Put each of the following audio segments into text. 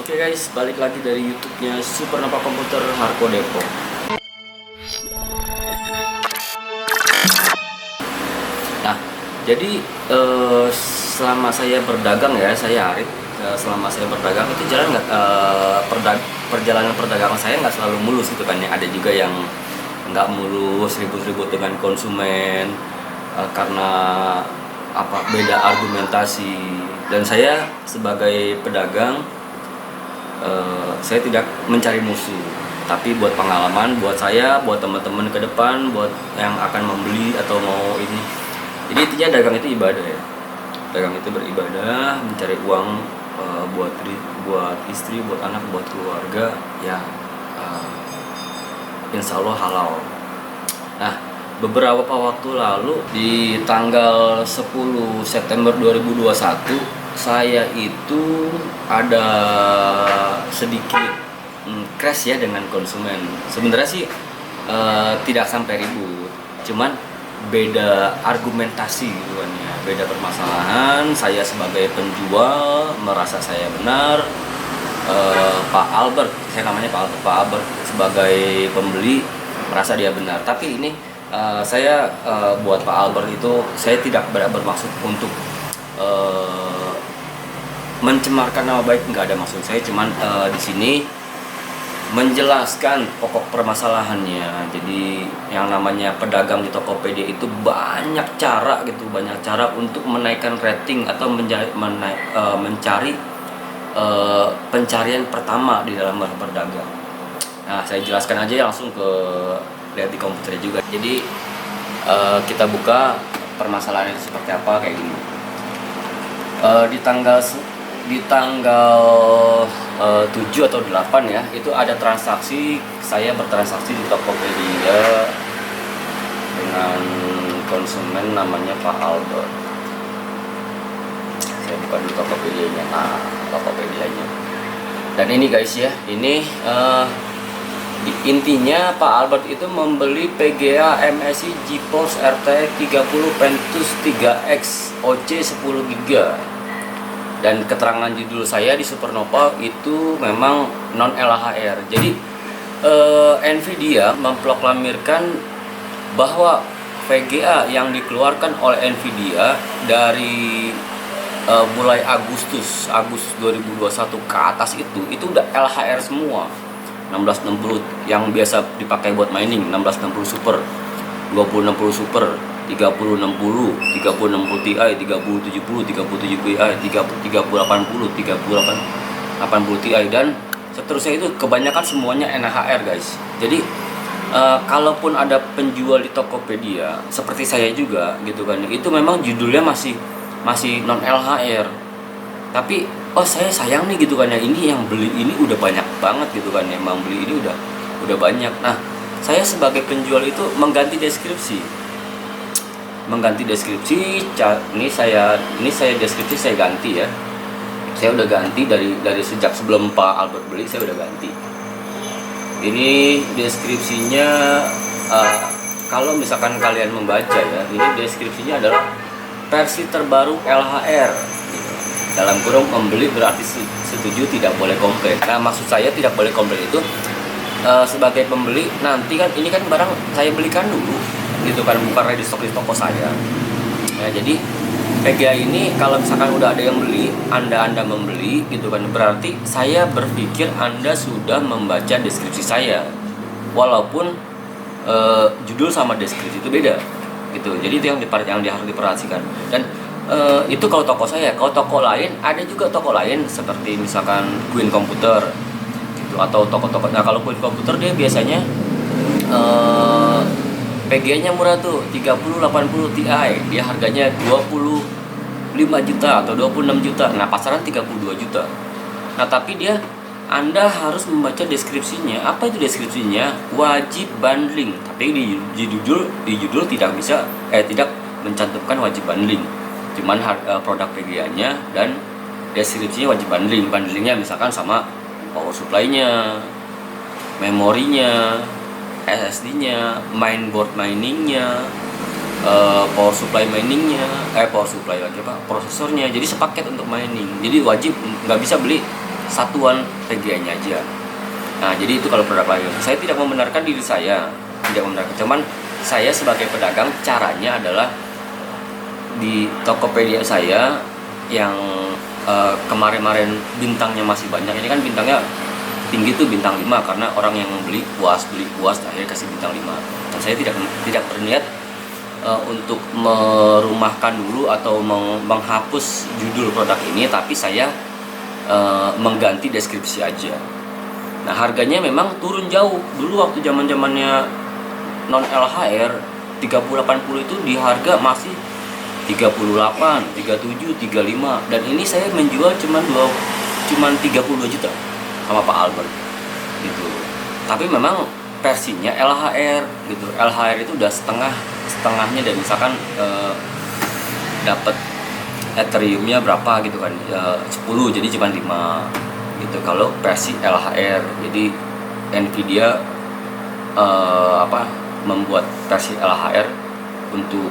Oke guys, balik lagi dari YouTube-nya Supernova Komputer Harko Depok. Nah, jadi selama saya berdagang ya, saya Arif. Selama saya berdagang itu jalan nggak perjalanan perdagangan saya nggak selalu mulus gitu kan ya. Ada juga yang nggak mulus, ribut-ribut dengan konsumen karena beda argumentasi. Dan saya sebagai pedagang, saya tidak mencari musuh, tapi buat pengalaman, buat saya, buat teman-teman ke depan, buat yang akan membeli atau mau ini. Jadi intinya dagang itu ibadah ya. Dagang itu beribadah, mencari uang buat istri, buat anak, buat keluarga, ya insya Allah halal. Nah, beberapa waktu lalu di tanggal 10 September 2021 saya itu ada sedikit crash ya dengan konsumen. Sebenarnya sih tidak sampai ribut, cuman beda argumentasi gitu kan ya, beda permasalahan. Saya sebagai penjual merasa saya benar, Pak Albert, saya namanya Pak Albert sebagai pembeli merasa dia benar. Tapi ini saya buat Pak Albert itu saya tidak bermaksud untuk mencemarkan nama baik, nggak ada maksud saya, cuman di sini menjelaskan pokok permasalahannya. Jadi yang namanya pedagang di Tokopedia itu banyak cara gitu, banyak cara untuk menaikkan rating atau mencari pencarian pertama di dalam berdagang. Nah, saya jelaskan aja langsung ke lihat di komputer juga. Jadi kita buka permasalahannya seperti apa kayak gini. Di tanggal 7 atau 8 ya, itu ada transaksi, saya bertransaksi di Tokopedia dengan konsumen namanya Pak Albert. Saya buka di Tokopedia-nya. Nah, Tokopedia-nya. Dan ini guys ya, ini intinya Pak Albert itu membeli PGA MSI GeForce RTX 30 Ventus 3X OC 10 GB. Dan keterangan judul saya di Supernova itu memang non LHR. Jadi Nvidia memproklamirkan bahwa VGA yang dikeluarkan oleh Nvidia dari mulai Agustus 2021 ke atas itu udah LHR semua. 1660 yang biasa dipakai buat mining, 1660 Super, 2060 Super, 3060, 3060 Ti, 3070, 37 Ti, 3080, 3080 Ti, dan seterusnya. Itu kebanyakan semuanya NHR guys. Jadi kalaupun ada penjual di Tokopedia seperti saya juga gitu kan, itu memang judulnya masih non LHR, tapi saya sayang nih gitu kan ya, ini yang beli ini udah banyak banget gitu kan ya, emang beli ini udah banyak. Nah, saya sebagai penjual itu mengganti deskripsi. Ini saya deskripsi saya ganti ya. Saya udah ganti dari sejak sebelum Pak Albert beli, saya udah ganti. Ini deskripsinya kalau misalkan kalian membaca ya, ini deskripsinya adalah versi terbaru LHR. Dalam kurung membeli berarti setuju, tidak boleh komplain. Nah, maksud saya tidak boleh komplain itu sebagai pembeli nanti kan ini kan barang saya belikan dulu gitu kan, bukan ready stock di toko saya. Nah, jadi PGA ini kalau misalkan udah ada yang beli, anda membeli gitu kan, berarti saya berpikir Anda sudah membaca deskripsi saya, walaupun judul sama deskripsi itu beda gitu. Jadi itu yang harus diperhatikan. Dan itu kalau toko saya. Kalau toko lain, ada juga toko lain seperti misalkan Queen Komputer gitu, atau toko-toko. Nah, kalau Queen Komputer dia biasanya PGA-nya murah tuh, 3080 Ti, dia harganya 25 juta atau 26 juta. Nah, pasaran 32 juta. Nah, tapi Anda harus membaca deskripsinya. Apa itu deskripsinya? Wajib bundling. Tapi di judul tidak mencantumkan wajib bundling. Cuman produk PGA-nya dan deskripsinya wajib bundling. Bundlingnya misalkan sama power supply-nya, memorinya, SSD-nya, mainboard miningnya, power supply miningnya, prosesornya. Jadi sepaket untuk mining. Jadi wajib, nggak bisa beli satuan PGA-nya aja. Nah, jadi itu kalau produk lain. Saya tidak membenarkan diri saya, tidak membenarkan. Cuman saya sebagai pedagang, caranya adalah di Tokopedia saya yang kemarin-kemarin bintangnya masih banyak. Ini kan bintangnya tinggi tuh, bintang 5, karena orang yang beli puas, akhirnya kasih bintang 5. Dan saya tidak berniat untuk merumahkan dulu atau menghapus judul produk ini, tapi saya mengganti deskripsi aja. Nah, harganya memang turun jauh. Dulu waktu zamannya non LHR 3080 itu di harga masih 38, 37, 35, dan ini saya menjual cuman 32 juta sama Pak Albert gitu. Tapi memang versinya LHR gitu. LHR itu udah setengahnya, dan misalkan dapat Ethereumnya berapa gitu kan, 10, jadi cuma 5 gitu kalau versi LHR. Jadi Nvidia membuat versi LHR untuk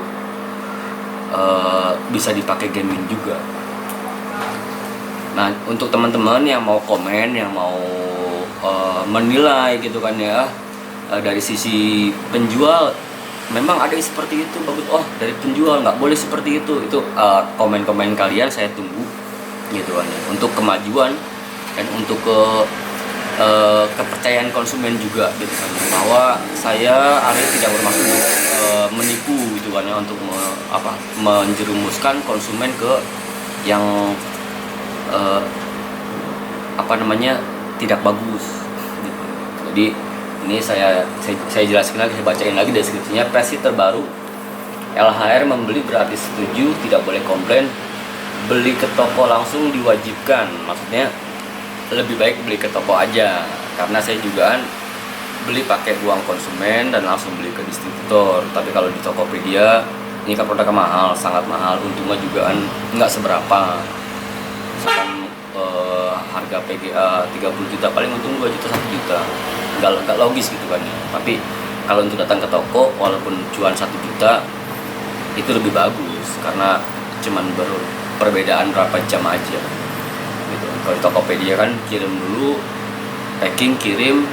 bisa dipakai gaming juga. Nah, untuk teman-teman yang mau komen, yang mau menilai gitu kan ya, dari sisi penjual memang ada yang seperti itu bagus, dari penjual nggak boleh seperti itu komen-komen kalian saya tunggu gitu kan ya, untuk kemajuan dan untuk kepercayaan konsumen juga gitu kan, bahwa saya tidak bermaksud menipu gitu kan ya, untuk menjerumuskan konsumen ke yang tidak bagus gitu. Jadi ini saya jelaskan lagi, saya bacain lagi deskripsinya. Versi terbaru LHR membeli berarti setuju, tidak boleh komplain. Beli ke toko langsung diwajibkan, maksudnya lebih baik beli ke toko aja, karena saya juga beli pakai uang konsumen dan langsung beli ke distributor. Tapi kalau di Tokopedia ini kan produknya mahal, sangat mahal, untungnya juga nggak seberapa. Misalkan harga PGA 30 juta, paling untung 2 juta, 1 juta, nggak logis gitu kan ya. Tapi kalau untuk datang ke toko, walaupun cuan 1 juta itu lebih bagus, karena cuman perbedaan berapa jam aja gitu. Kalau di Tokopedia kan kirim dulu, packing, kirim,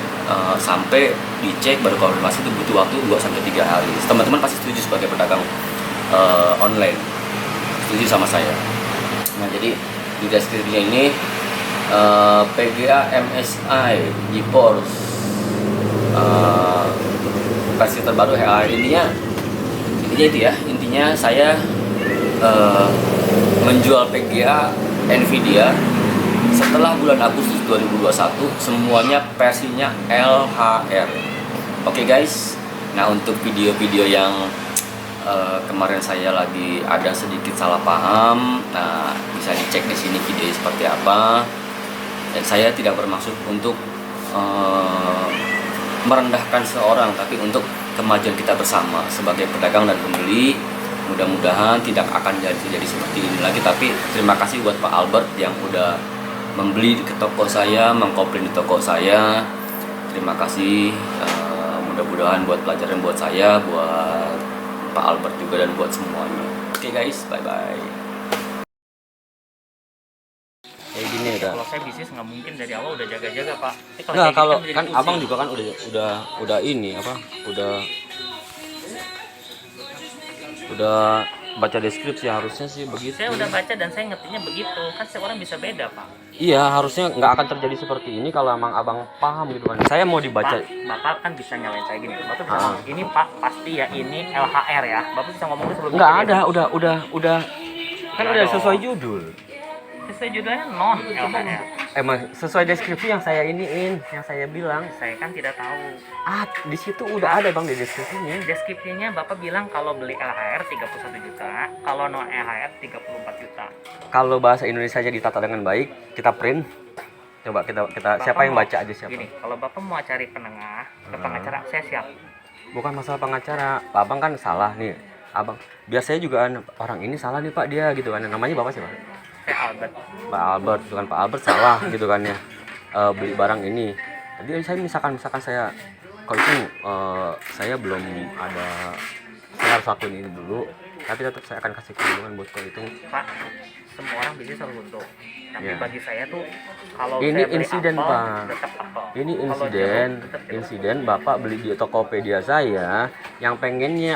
sampai dicek baru konfirmasi, itu butuh waktu 2-3 hari. Teman-teman pasti setuju sebagai pedagang online, setuju sama saya. Nah, jadi di deskripsinya ini PGA MSI GeForce versi terbaru HR, intinya itu ya, intinya saya menjual PGA Nvidia setelah bulan Agustus 2021, semuanya versinya LHR. Oke guys, nah untuk video-video yang kemarin saya lagi ada sedikit salah paham, nah bisa dicek di sini video seperti apa. Dan saya tidak bermaksud untuk merendahkan seorang, tapi untuk kemajuan kita bersama sebagai pedagang dan pembeli. Mudah-mudahan tidak akan jadi seperti ini lagi. Tapi terima kasih buat Pak Albert yang udah membeli ke toko saya, mengkomplain di toko saya. Terima kasih. Mudah-mudahan buat pelajaran buat saya, buat Pak Albert juga, dan buat semuanya. Oke guys, bye bye. Kayak gini ya, kalau saya bisnis nggak mungkin dari awal udah jaga-jaga Pak. Nah, kalau kan abang juga kan udah ini udah baca deskripsi, harusnya sih begitu. Saya udah baca dan saya ngertinya begitu, kan setiap orang bisa beda Pak. Iya, harusnya nggak akan terjadi seperti ini kalau emang abang paham gitu kan. Saya mau dibaca. Bapak kan bisa nyalain saya gini, Bapak bisa ngomong, ini Pak pasti ya ini LHR ya. Bapak bisa ngomong sebelum nggak ada, udah kan udah sesuai judul. Sesuai judulnya non LHR. Emang sesuai deskripsi yang saya yang saya bilang. Saya kan tidak tahu. Di situ udah ada bang di deskripsinya. Deskripsinya Bapak bilang kalau beli LHR 31 juta, kalau non LHR 34 juta. Kalau bahasa Indonesia aja ditata dengan baik, kita print. Coba kita siapa yang baca aja siapa. Gini, kalau Bapak mau cari penengah, ke pengacara saya siap. Bukan masalah pengacara, abang kan salah nih, abang. Biasanya juga orang ini salah nih Pak, dia gitu kan. Namanya Bapak siapa? Saya Albert. Pak Albert, bukan Pak Albert salah gitu kan ya, beli barang ini. Jadi saya misalkan saya kalau itu saya belum ada, saya harus lakuin ini dulu, tapi tetap saya akan kasih keuntungan buat kalau itu. Pak, semua orang bisnis selalu untung. Tapi Ya. bagi saya tuh kalau Ini saya beli insiden, apel, Pak. tetap apel. Ini Kalau insiden, jeruk, tetap jeruk. insiden Bapak beli di Tokopedia saya yang pengennya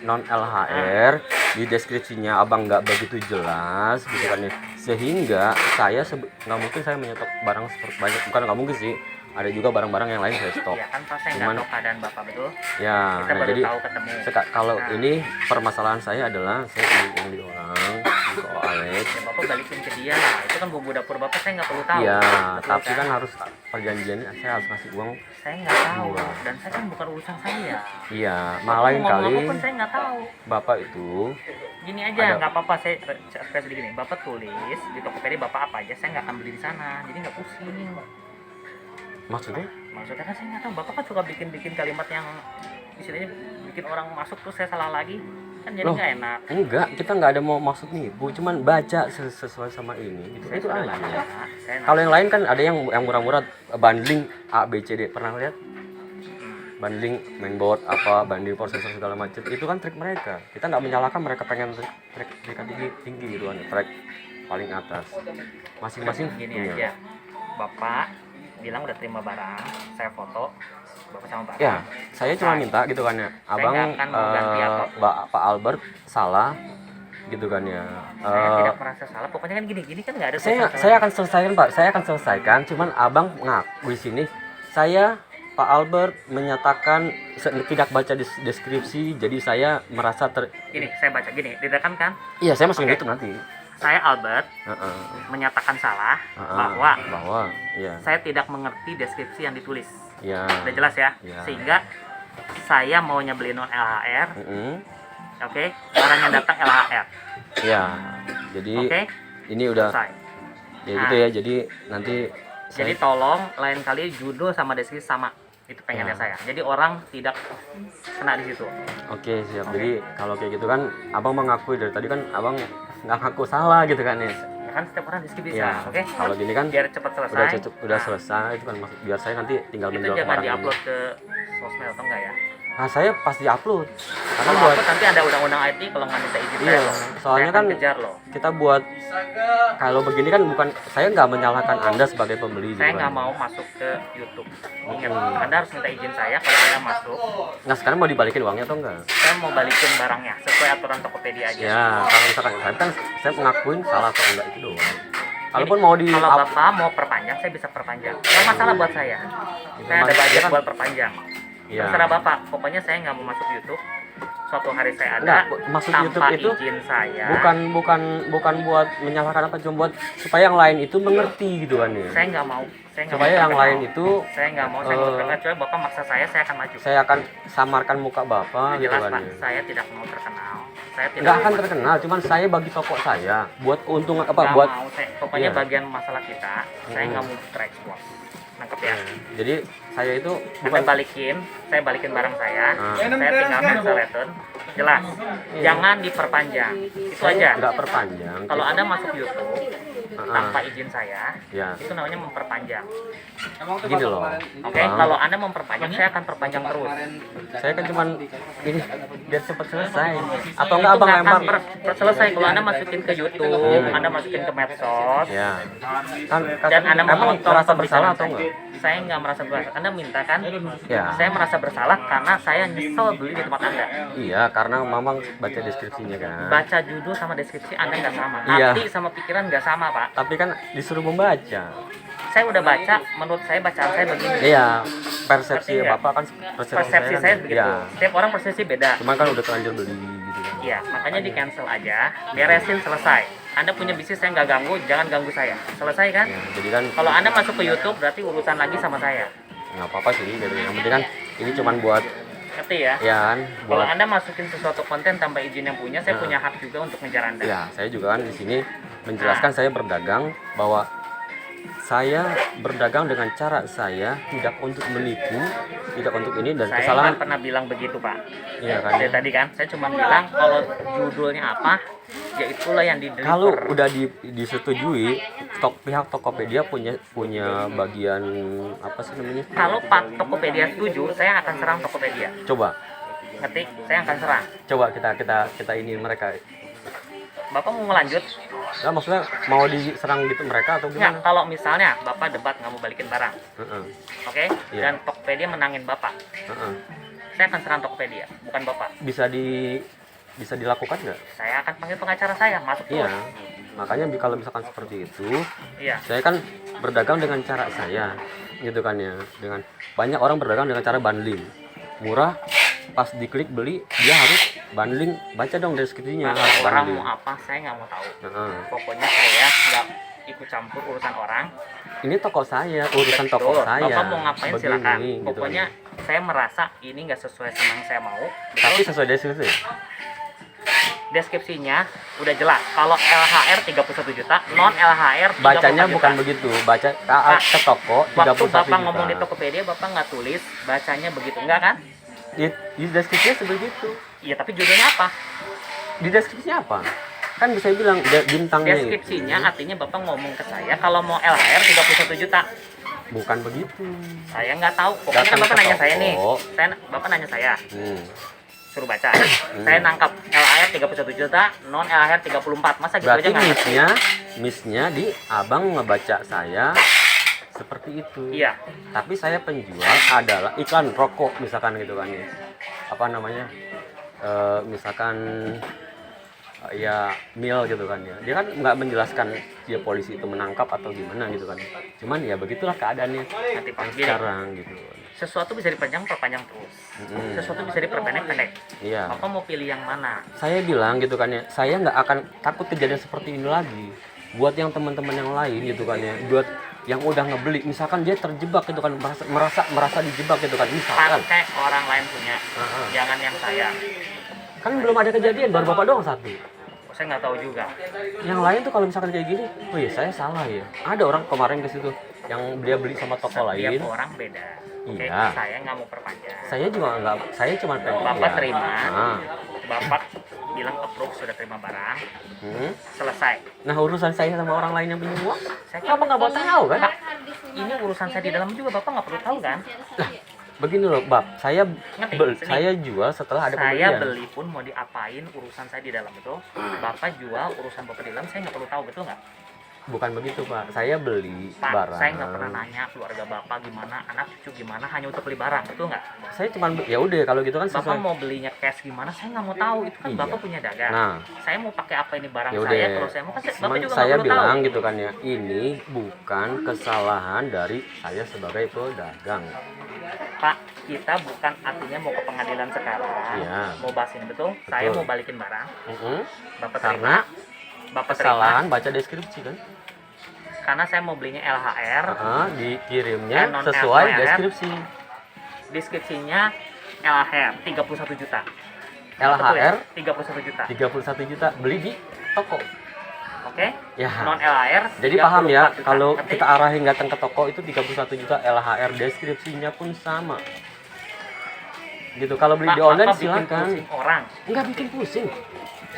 non LHR, di deskripsinya Abang nggak begitu jelas gitu kan ya. Sehingga saya nggak mungkin saya menyetok barang seperti banyak, bukan nggak mungkin sih. Ada juga barang-barang yang lain saya stok. Ya kan Pak, saya Cuman- nggak tahu keadaan Bapak betul. Ya, Kita nah baru jadi tahu ketemu. kalau Nah. ini permasalahan saya adalah saya beli yang di orang, di Ko Alex. Ya Bapak balikin ke dia lah. Itu kan bumbu dapur Bapak, saya nggak perlu tahu. Iya, Betul tapi kan harus perjanjiannya saya harus kasih uang. saya nggak tahu. Iya. Dan saya kan bukan urusan saya. Iya, Bapak malah lain mau ngomong kali apapun saya nggak tahu. Bapak itu Gini aja, Ada- nggak apa-apa, saya sedikit gini. Bapak tulis di Tokopedia Bapak apa aja, saya nggak akan beli di sana. Jadi nggak pusing. maksudnya Maksudnya kan saya nggak tahu. Bapak kan suka bikin kalimat yang istilahnya bikin orang masuk terus saya salah lagi. Kan jadi Loh. nggak enak. enggak, kita nggak ada mau maksud nipu, cuman baca sesuai sama ini gitu. Saya Itu sudah aja. baca. Saya Kalau yang lain kan ada yang murah-murah, bundling A B C D, pernah lihat? Bundling mainboard apa, bundling prosesor segala macam, itu kan trik mereka. Kita nggak menyalahkan mereka pengen trik tinggi gitu kan, trik paling atas. Masing-masing gini punya. aja. Bapak bilang udah terima barang, saya foto Bapak sama barang. Ya, saya cuma minta gitu kan ya, abang nggak akan mau ganti Pak Albert salah gitu kan ya. Saya tidak merasa salah. Pokoknya kan gini kan nggak ada Saya akan selesaikan, Pak. Saya akan selesaikan. Cuman abang ngaku di sini. Saya Pak Albert menyatakan tidak baca deskripsi, jadi saya merasa Gini, saya baca gini, direkam kan? Iya, saya masukin Oke. itu nanti. Saya Albert Heeh. menyatakan salah Heeh. bahwa iya. saya tidak mengerti deskripsi yang ditulis. Iya. Udah jelas ya? Ya. Sehingga saya maunya beli non LHR, Heeh. oke? Barang yang datang LHR, Iya. Jadi oke? ini udah Selesai. ya gitu ya. Jadi nanti Jadi tolong lain kali judul sama deskripsi sama. Itu pengennya Ya. saya. Jadi orang tidak kena di situ. Oke, siap. Jadi kalau kayak gitu kan abang mengakui dari tadi kan abang nggak ngaku salah gitu kan ya. Ya kan setiap orang deskripsi bisa, Ya, oke? kalau gini kan Biar cepat selesai. udah Nah, selesai itu kan biar saya nanti tinggal Itu menjual jangan barang ini. diupload ke sosmed atau enggak ya? Nah, saya pasti upload. Karena Kalau buat upload nanti ada undang-undang IT kalau nggak minta izin Iya, saya loh. soalnya Saya akan kan kejar loh. kita buat kalau begini kan bukan saya nggak menyalahkan Anda sebagai pembeli Saya gitu nggak kan. mau masuk ke YouTube. Ingat, Anda harus minta izin saya kalau Anda masuk. Nah, sekarang mau dibalikin uangnya atau enggak? Saya mau balikin barangnya sesuai aturan Tokopedia aja. Ya, kalau misalkan saya mengakuin salah atau enggak itu doang. Kalaupun mau di Kalau Bapak mau perpanjang, saya bisa perpanjang. Nggak masalah buat saya. Saya ada budget buat perpanjang. Iya. Terserah Bapak. Pokoknya saya nggak mau masuk YouTube. Suatu hari saya Enggak, ada maksud tanpa YouTube itu izin saya. bukan buat menyalahkan apa, cuma buat supaya yang lain itu mengerti gitu kan ya. Saya nggak mau. Saya nggak Supaya mau yang terkenal. lain itu Saya nggak mau. Saya mau terkenal. Kecuali Bapak maksa saya akan maju. saya akan samarkan muka Bapak gitu Jelas kan Pak, ya. saya tidak mau terkenal. Saya tidak Nggak mau akan maju. terkenal, cuman saya bagi toko saya buat keuntungan apa Nggak buat mau, pokoknya Iya. bagian masalah kita, saya nggak mau terekspos. Nangkep ya? Jadi saya itu Saya balikin barang saya, Ah. saya tinggal cancel return. Jelas, jangan diperpanjang. Itu aja. nggak perpanjang. Kalau Anda masuk YouTube Ah. tanpa izin saya, Ya, itu namanya memperpanjang. gini loh. Oke, Bang, kalau Anda memperpanjang, saya akan perpanjang terus. saya kan cuman ini biar cepat selesai. Atau enggak Itu abang nggak akan lempar? selesai kalau Anda masukin ke YouTube, Anda masukin ke medsos, Ya. Kan dan Anda emang memotong merasa bersalah pembicaraan atau saya. enggak? Saya nggak merasa bersalah. Anda minta kan? Ya. Saya merasa bersalah karena saya nyesel beli di tempat Anda. Iya, karena mamang baca deskripsinya kan. Baca judul sama deskripsi Anda nggak sama. Iya. Hati sama pikiran nggak sama, Pak. Tapi kan disuruh membaca. Saya udah baca, menurut saya bacaan saya begini. Iya, persepsi Ngerti nggak? Bapak kan Persepsi kan, saya begitu. Iya. Setiap orang persepsi beda. Cuman kan udah terlanjur beli gitu kan. Iya, makanya di cancel aja, beresin selesai. Anda punya bisnis saya nggak ganggu, jangan ganggu saya. Selesai kan? Ya, jadi kan Kalau Anda masuk ke YouTube berarti urusan lagi sama saya. nggak apa-apa sih gitu. Yang penting kan ini cuman buat Ngerti ya? ya kan Kalau buat Anda masukin sesuatu konten tanpa izin yang punya, saya Nah. punya hak juga untuk ngejar Anda. ya saya juga kan di sini menjelaskan saya berdagang bahwa saya berdagang dengan cara saya tidak untuk menipu, tidak untuk ini dan Saya kesalahan. nggak pernah bilang begitu, Pak. Iya kan. Dari tadi kan, saya cuma bilang kalau judulnya apa, ya itulah yang di Kalau udah disetujui, pihak Tokopedia punya bagian apa sih namanya? Kalau Pak Tokopedia setuju, saya akan serang Tokopedia. Coba, Ngerti? Saya akan serang. coba kita ini mereka. Bapak mau melanjut? Nah, maksudnya mau diserang gitu mereka atau Nggak, gimana? kalau misalnya Bapak debat nggak mau balikin barang, Heeh. oke? Iya. Dan Tokopedia menangin Bapak, Heeh. saya akan serang Tokopedia, bukan Bapak. Bisa dilakukan nggak? Saya akan panggil pengacara saya, masuk Iya. terus. Makanya kalau misalkan seperti itu, Iya. saya kan berdagang dengan cara saya, gitu kan ya. Dengan banyak orang berdagang dengan cara bundling, murah. Pas diklik beli, dia harus bundling. Baca dong deskripsinya. Nah, harus orang bundling. mau apa, saya nggak mau tahu. Heeh. Pokoknya saya nggak ikut campur urusan orang. Ini toko saya, urusan toko Betul. saya. Bapak mau ngapain Begini, silakan. gitu Pokoknya saya merasa ini nggak sesuai sama yang saya mau. Tapi Betul. sesuai deskripsi. Deskripsinya udah jelas. Kalau LHR 31 juta, non LHR 34 Bacanya juta. bukan begitu. Baca ke toko Waktu 31 Bapak juta. ngomong di Tokopedia, Bapak nggak tulis bacanya begitu, enggak kan? Di deskripsinya seperti itu. Iya, tapi judulnya apa? Di deskripsinya apa? Kan bisa bilang bintangnya Deskripsinya itu. artinya Bapak ngomong ke saya kalau mau LHR 31 juta. Bukan begitu. Saya nggak tahu. Pokoknya kan Datang Bapak ke nanya saya toko. nih. Bapak nanya saya, suruh baca. Hmm. Saya nangkap LHR 31 juta, non LHR 34. Masa gitu aja Berarti nggak ngerti? missnya di abang ngebaca saya seperti itu. Iya. Tapi saya penjual adalah iklan rokok misalkan gitu kan ya. Apa namanya? Misalkan ya mil gitu kan ya. Dia kan nggak menjelaskan dia polisi itu menangkap atau gimana gitu kan. Cuman ya begitulah keadaannya Nanti Pak, gini. sekarang gitu. Sesuatu bisa dipanjang, perpanjang terus. Mm-mm. Sesuatu bisa diperpendek, pendek. Iya. Bapak mau pilih yang mana? Saya bilang gitu kan ya, saya nggak akan takut kejadian seperti ini lagi. Buat yang teman-teman yang lain gitu kan ya, buat yang udah ngebeli, misalkan dia terjebak gitu kan, merasa dijebak gitu kan, misalkan. Pakai orang lain punya, Heeh. jangan yang saya. Kan belum ada kejadian, baru bapak doang satu. Saya nggak tahu juga. Yang lain tuh kalau misalkan kayak gini, oh iya saya salah ya. Ada orang kemarin ke situ yang dia beli sama toko Setiap lain. orang beda. Oke, Iya. saya nggak mau perpanjang. Saya juga nggak, saya cuma pengen. Bapak ya. terima. Nah. Bapak bilang approve sudah terima barang, Hmm. selesai. Nah urusan saya sama orang lain yang pinjam uang, Saya Bapak nggak mau tahu kan? Pak, ini urusan saya di dalam juga, Bapak nggak perlu tahu kan? Begini loh, Bab, saya Ngerti? Sini. saya jual setelah ada Saya pembelian. beli pun mau diapain urusan saya di dalam itu, Bapak jual urusan Bapak di dalam, saya nggak perlu tahu, betul nggak? Bukan begitu, Pak. Saya beli Pak, barang. saya nggak pernah nanya keluarga Bapak gimana, anak cucu gimana, hanya untuk beli barang, betul nggak? Saya cuma ya udah kalau gitu kan Bapak sesuai. mau belinya cash gimana, saya nggak mau tahu, itu kan Iya. Bapak punya dagang. Nah, Saya mau pakai apa ini barang ya saya, udah. kalau saya mau kan Bapak Cuman juga saya nggak perlu bilang tahu. gitu kan ya, ini bukan kesalahan dari saya sebagai pedagang. Pak, kita bukan artinya mau ke pengadilan sekarang, Iya. mau bahas ini betul. Saya mau balikin barang, Bapak Karena terima, Bapak kesalahan terima, baca deskripsi kan. karena saya mau belinya LHR, Dikirimnya non sesuai LHR. deskripsi. deskripsinya LHR 31 juta. Betul ya? LHR 31 juta. 31 juta beli di toko. Oke? Ya. Non LHR. Jadi paham ya, 34 juta. kalau Ngerti? kita arahin datang ke toko itu 31 juta, LHR deskripsinya pun sama. Gitu. Kalau beli Pak, di online Bapak bikin silakan. pusing orang. Enggak bikin pusing.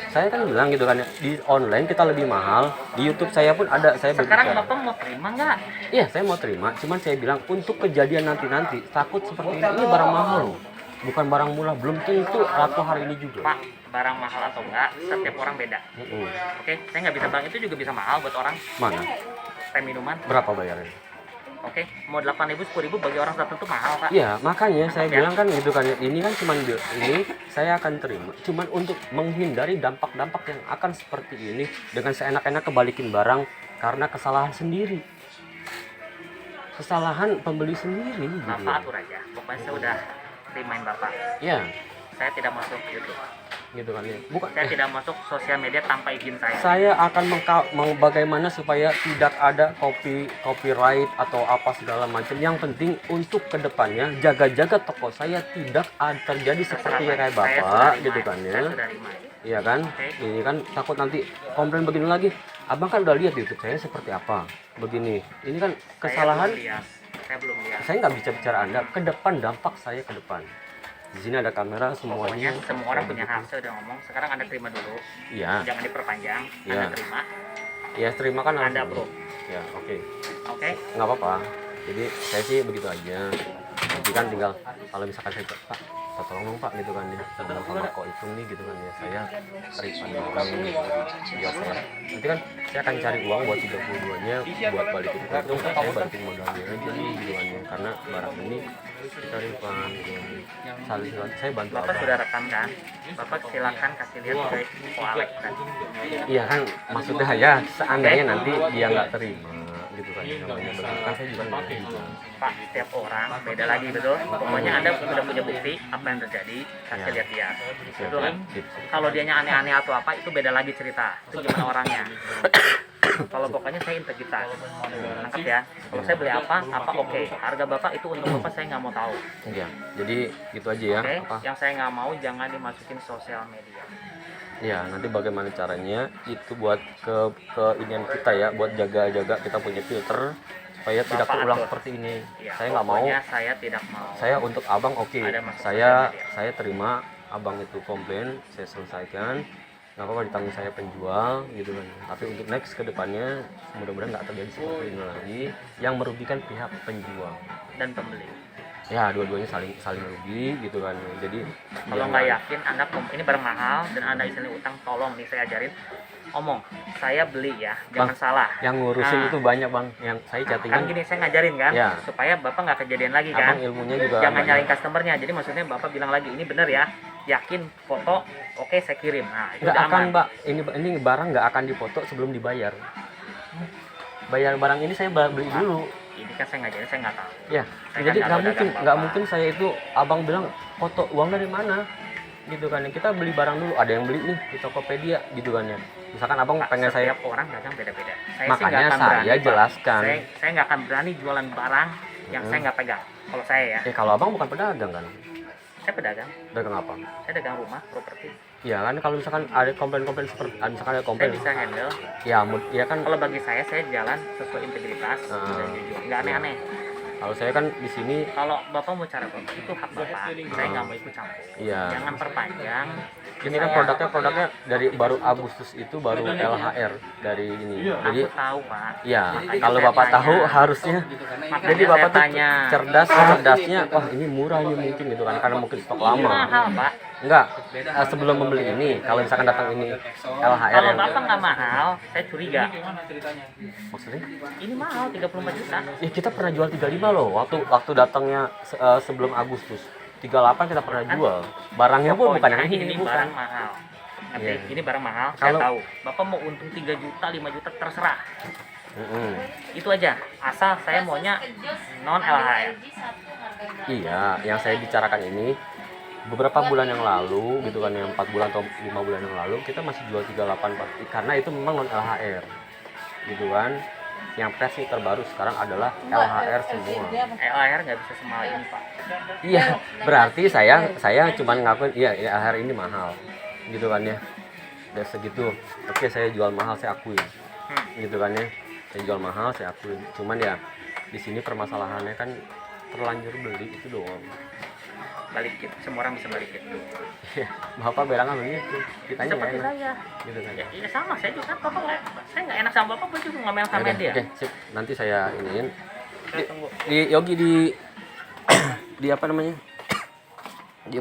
Saya kan bilang gitu kan ya, di online kita lebih mahal, di YouTube saya pun ada saya Sekarang berbicara. Bapak mau terima nggak? Iya, saya mau terima, cuman saya bilang untuk kejadian nanti takut seperti ini barang mahal loh. Bukan barang murah, belum tentu laku hari ini juga. Pak, barang mahal atau enggak, setiap orang beda. Mm-mm. Oke? Saya nggak bisa bilang itu juga bisa mahal buat orang. Mana? Teh minuman. Berapa bayarnya? Oke? Mau 8.000, 10.000 bagi orang tertentu mahal, Pak. Iya, makanya saya Ya. bilang kan gitu kan ya, ini kan cuman ini saya akan terima. Cuman untuk menghindari dampak-dampak yang akan seperti ini dengan seenak-enak kebalikin barang karena kesalahan sendiri. Kesalahan pembeli sendiri gitu. Bapak atur aja. Pokoknya saya udah remind Bapak. Iya, Saya tidak masuk YouTube. gitu kan ya. Bukan Saya tidak masuk sosial media tanpa izin saya. saya akan bagaimana supaya tidak ada copyright atau apa segala macam. Yang penting untuk kedepannya jaga-jaga toko saya tidak terjadi seperti yang kayak Saya sudah bapak remind. gitu kan ya. Saya sudah remind. Iya kan? Oke. Ini kan takut nanti komplain begini lagi. Abang kan udah lihat di YouTube saya seperti apa. Begini. Ini kan kesalahan. Saya belum lihat. Saya nggak bisa bicara Anda. Ke depan dampak saya ke depan. Di sini ada kamera Pokoknya semuanya. semua orang punya hak. Saya udah ngomong. Sekarang Anda terima dulu. Iya. Jangan diperpanjang. Iya. Anda terima. Ya terima kan Anda harus. approve. Ya oke. Oke? Nggak apa-apa. Jadi saya sih begitu aja. Jadi kan tinggal kalau misalkan saya Pak tolong dong Pak gitu kan ya, sebelum sama kok hitung nih gitu kan ya, saya refund uang gitu kan, biar saya nanti kan saya akan cari uang buat 32-nya buat balikin ke itu, saya balikin modalnya aja gitu kan ya, karena barang ini kita refund gitu kan ya. Saya bantu Bapak abang. sudah rekam kan? Bapak silakan kasih lihat ke Alex kan. Iya kan, maksudnya ya seandainya nanti dia nggak terima gitu kan, namanya begitu kan saya juga nggak bisa. Pak, setiap orang beda lagi betul. Pokoknya Anda sudah punya bukti apa yang terjadi, kasih Ya. lihat dia. Sip, Betul kan? sip. Kalau dianya aneh-aneh atau apa itu beda lagi cerita. Itu gimana orangnya. Kalau pokoknya saya integritas, nangkep ya. Kalau saya beli apa oke. Harga bapak itu untuk bapak saya nggak mau tahu. Iya, jadi gitu aja ya. Oke, Apa? yang saya nggak mau jangan dimasukin sosial media. Ya, nanti bagaimana caranya itu buat ke inian kita ya, buat jaga-jaga kita punya filter supaya tidak Bapak terulang atur. seperti ini. Ya, Saya nggak mau. pokoknya saya tidak mau. Saya untuk abang oke. Ada masuk Saya sosial media. saya terima abang itu komplain, saya selesaikan. Nggak apa-apa ditanggung saya penjual gitu kan. Tapi untuk next ke depannya mudah-mudahan nggak terjadi seperti ini lagi yang merugikan pihak penjual. Dan pembeli. Ya, dua-duanya saling merugi gitu kan. Jadi Kalau nggak yakin Anda ini barang mahal dan Anda istilahnya utang, tolong nih saya ajarin omong. Saya beli ya, jangan Bang, salah. yang ngurusin Nah. itu banyak Bang, yang saya Kan chattingan. gini saya ngajarin kan, Ya. supaya Bapak nggak kejadian lagi kan. Abang ilmunya juga Jangan banyak. nyalain customernya. Jadi maksudnya Bapak bilang lagi ini bener ya, yakin foto, oke saya kirim. Nah itu Nggak udah akan aman. Mbak, ini barang nggak akan dipoto sebelum dibayar. Bayar barang ini saya beli dulu. Ini kan saya ngajarin, saya nggak tahu. Ya, Saya jadi kan nggak nggak mungkin, dagang nggak Bapak. mungkin saya itu abang bilang foto uang dari mana, gitu kan? Kita beli barang dulu, ada yang beli nih di Tokopedia, gitu kan ya. Misalkan abang Pak, pengen saya, setiap orang dagang beda-beda. Saya sih Makanya nggak akan saya berani, Pak. jelaskan. Saya nggak akan berani jualan barang yang saya nggak pegang. Kalau saya ya, kalau abang bukan pedagang kan, saya pedagang. dagang apa? Saya dagang rumah, properti. Ya kan kalau misalkan ada komplain-komplain seperti, misalkan ada Saya komplain, bisa handle. ya kan. Kalau bagi saya jalan sesuai integritas Ah. dan jujur, nggak aneh-aneh. Kalau saya kan di sini, Kalau bapak mau cara bapak itu hak bapak, saya nggak mau ikut campur. iya. Jangan perpanjang. Ini kan produknya dari baru Agustus itu baru LHR dari ini. Jadi Aku tahu pak. ya Makanya kalau saya Bapak tanya. tahu harusnya. Makanya Jadi saya Bapak tuh tanya. cerdasnya, wah ini murah ini mungkin gitu kan, karena mungkin stok Ini lama. mahal pak. Enggak, sebelum membeli ini, kalau misalkan datang ini LHR Kalau yang bapak nggak mahal, saya curiga. maksudnya, Ini mahal 34 juta. ya kita pernah jual 35 loh, waktu datangnya sebelum Agustus. 38 kita pernah jual. Barangnya pun bukan yang Pokoknya ini bukan. barang mahal. Nanti Iya. ini barang mahal, Kalau- saya tahu. Bapak mau untung 3 juta, 5 juta terserah. Mm-mm. Itu aja. Asal saya maunya non LHR. Iya, yang saya bicarakan ini beberapa bulan yang lalu gitu kan, yang 4 bulan atau 5 bulan yang lalu kita masih jual 38 karena itu memang non LHR gitu kan. Yang versi terbaru sekarang adalah LHR semua. LHR nggak bisa semahal ini pak. Iya, berarti saya cuma ngakuin iya LHR ini mahal gitu kan ya. Dan segitu. Oke, saya jual mahal, saya akuin. Gitu kan ya. Saya jual mahal, saya akuin. Cuman ya di sini permasalahannya kan terlanjur beli itu doang. Balikin, semua orang bisa balikin. Iya, Bapak bilang begitu. Kitanya nggak Seperti enak. saya. Gitu kan. Ya, ya sama, saya juga kan bapak saya nggak enak sama bapak, juga nggak enak sama Oke, dia. oke, sip. Nanti saya iniin. Saya tunggu. Di Yogi di apa namanya? Di